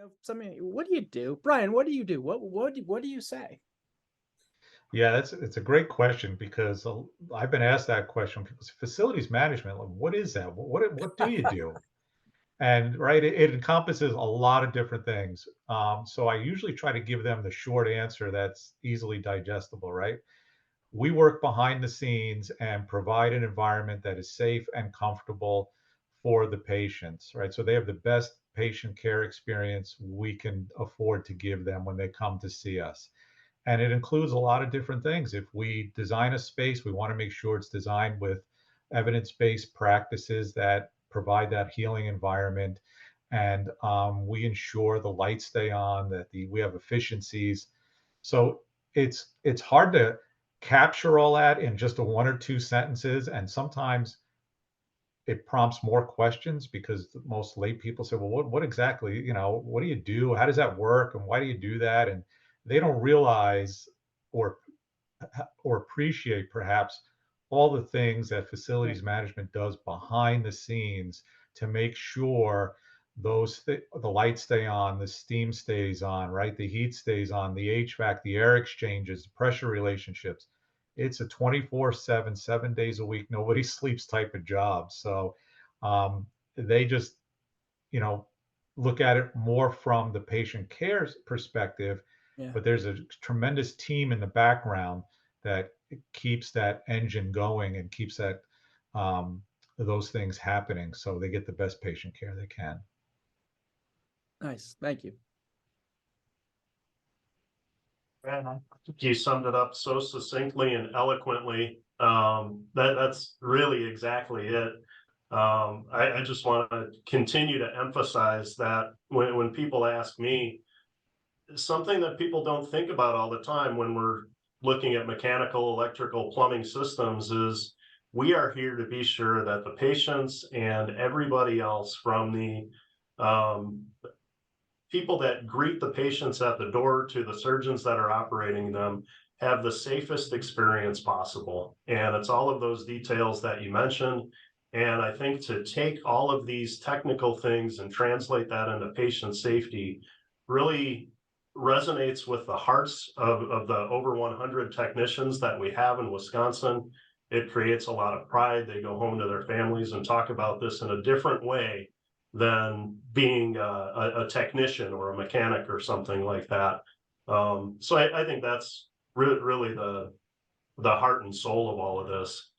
of something. What do you do, Brian? What do you do? What do you say? Yeah, it's a great question because I've been asked that question. People say, facilities management, like, what is that? What do you do? And right, it encompasses a lot of different things. So I usually try to give them the short answer that's easily digestible. Right, we work behind the scenes and provide an environment that is safe and comfortable for the patients. Right, so they have the best patient care experience we can afford to give them when they come to see us, and it includes a lot of different things. If we design a space, we want to make sure it's designed with evidence-based practices that provide that healing environment, and we ensure the lights stay on, that we have efficiencies. So it's hard to capture all that in just a one or two sentences, and sometimes it prompts more questions because most lay people say, well, what exactly, what do you do? How does that work? And why do you do that? And they don't realize or appreciate perhaps all the things that Right. facilities management does behind the scenes to make sure the lights stay on, the steam stays on, right? The heat stays on, the HVAC, the air exchanges, the pressure relationships. It's a 24/7, 7 days a week, nobody sleeps type of job. So they just, you know, look at it more from the patient care perspective, Yeah. but there's a tremendous team in the background that keeps that engine going and keeps those things happening so they get the best patient care they can. Nice. Thank you. And I think you summed it up so succinctly and eloquently. That's really exactly it. I just want to continue to emphasize that when people ask me, something that people don't think about all the time when we're looking at mechanical, electrical, plumbing systems is we are here to be sure that the patients and everybody else from the people that greet the patients at the door to the surgeons that are operating them have the safest experience possible. And it's all of those details that you mentioned. And I think to take all of these technical things and translate that into patient safety really resonates with the hearts of the over 100 technicians that we have in Wisconsin. It creates a lot of pride. They go home to their families and talk about this in a different way than being a technician or a mechanic or something like that. So I think that's really the heart and soul of all of this.